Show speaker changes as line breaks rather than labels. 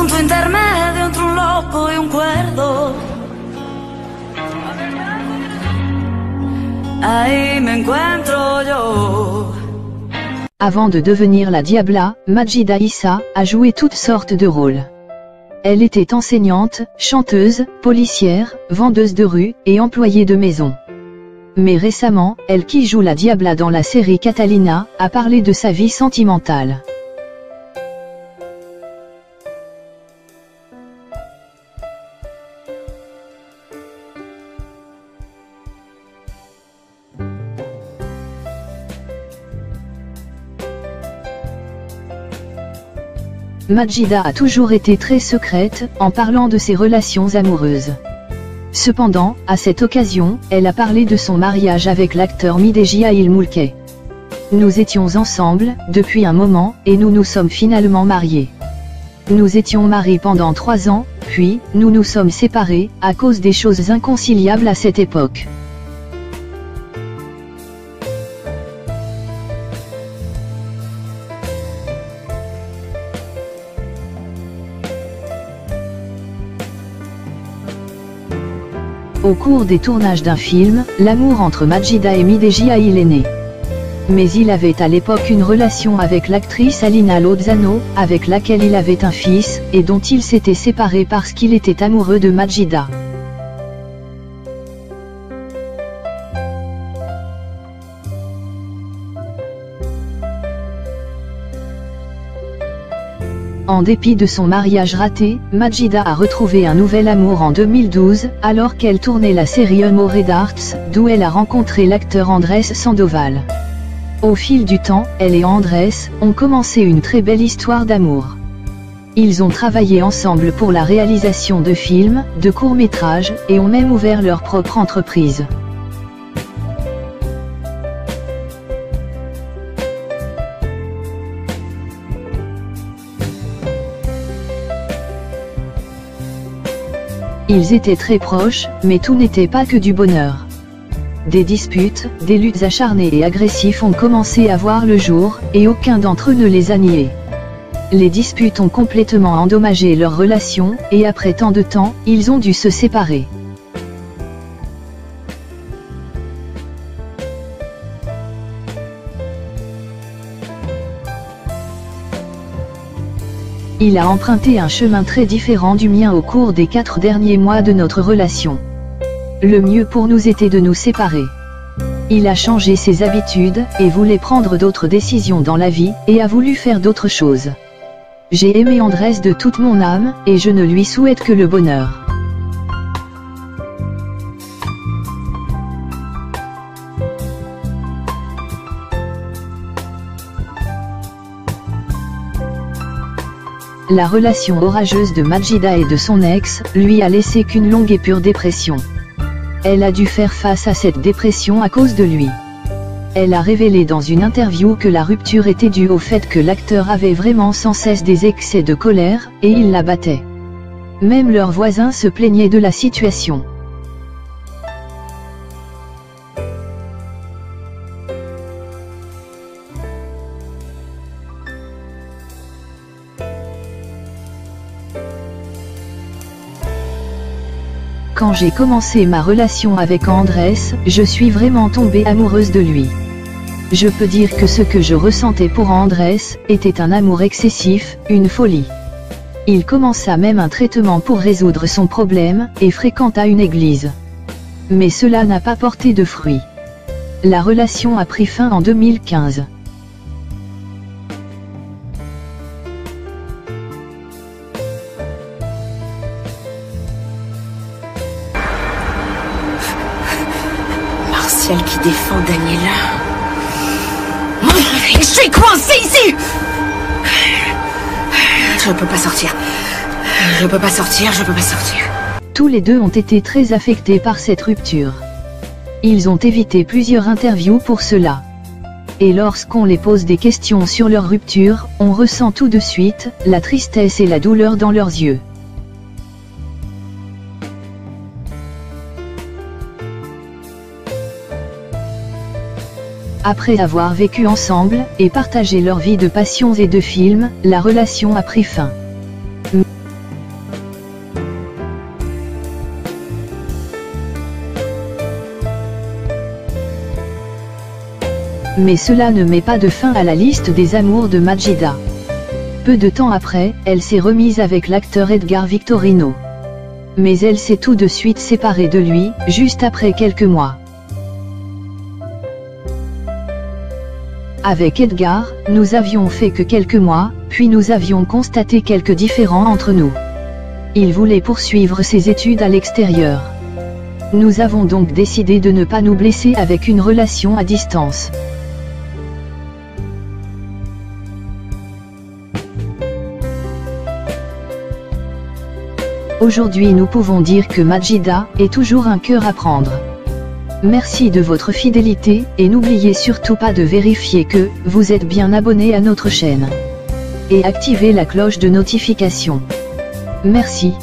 punto intermedio entre un loco y un cuerdo. Ahí me encuentro yo.
Avant de devenir la Diabla, Majida Issa a joué toutes sortes de rôles. Elle était enseignante, chanteuse, policière, vendeuse de rue, et employée de maison. Mais récemment, elle qui joue la Diabla dans la série Catalina, a parlé de sa vie sentimentale. Majida a toujours été très secrète, en parlant de ses relations amoureuses. Cependant, à cette occasion, elle a parlé de son mariage avec l'acteur Mideji Ailmulke. Nous étions ensemble, depuis un moment, et nous nous sommes finalement mariés. Nous étions mariés pendant 3 ans, puis, nous nous sommes séparés, à cause des choses inconciliables à cette époque. Au cours des tournages d'un film, l'amour entre Majida et Mideji Ail est né. Mais il avait à l'époque une relation avec l'actrice Alina Lozano, avec laquelle il avait un fils, et dont il s'était séparé parce qu'il était amoureux de Majida. En dépit de son mariage raté, Majida a retrouvé un nouvel amour en 2012, alors qu'elle tournait la série Amore d'Arts, d'où elle a rencontré l'acteur Andrés Sandoval. Au fil du temps, elle et Andrés ont commencé une très belle histoire d'amour. Ils ont travaillé ensemble pour la réalisation de films, de courts-métrages, et ont même ouvert leur propre entreprise. Ils étaient très proches, mais tout n'était pas que du bonheur. Des disputes, des luttes acharnées et agressives ont commencé à voir le jour, et aucun d'entre eux ne les a niés. Les disputes ont complètement endommagé leur relation, et après tant de temps, ils ont dû se séparer. Il a emprunté un chemin très différent du mien au cours des 4 derniers mois de notre relation. Le mieux pour nous était de nous séparer. Il a changé ses habitudes, et voulait prendre d'autres décisions dans la vie, et a voulu faire d'autres choses. J'ai aimé Andrés de toute mon âme, et je ne lui souhaite que le bonheur. La relation orageuse de Majida et de son ex, lui a laissé qu'une longue et pure dépression. Elle a dû faire face à cette dépression à cause de lui. Elle a révélé dans une interview que la rupture était due au fait que l'acteur avait vraiment sans cesse des excès de colère, et il la battait. Même leurs voisins se plaignaient de la situation. Quand j'ai commencé ma relation avec Andrés, je suis vraiment tombée amoureuse de lui. Je peux dire que ce que je ressentais pour Andrés, était un amour excessif, une folie. Il commença même un traitement pour résoudre son problème, et fréquenta une église. Mais cela n'a pas porté de fruits. La relation a pris fin en 2015.
Celle qui défend Daniela. Je suis coincée ici. Je peux pas sortir. Je peux pas sortir, je peux pas sortir.
Tous les deux ont été très affectés par cette rupture. Ils ont évité plusieurs interviews pour cela. Et lorsqu'on les pose des questions sur leur rupture, on ressent tout de suite la tristesse et la douleur dans leurs yeux. Après avoir vécu ensemble, et partagé leur vie de passions et de films, la relation a pris fin. Mais cela ne met pas de fin à la liste des amours de Majida. Peu de temps après, elle s'est remise avec l'acteur Edgar Victorino. Mais elle s'est tout de suite séparée de lui, juste après quelques mois. Avec Edgar, nous avions fait que quelques mois, puis nous avions constaté quelques différends entre nous. Il voulait poursuivre ses études à l'extérieur. Nous avons donc décidé de ne pas nous blesser avec une relation à distance. Aujourd'hui nous pouvons dire que Majida est toujours un cœur à prendre. Merci de votre fidélité, et n'oubliez surtout pas de vérifier que vous êtes bien abonné à notre chaîne. Et activez la cloche de notification. Merci.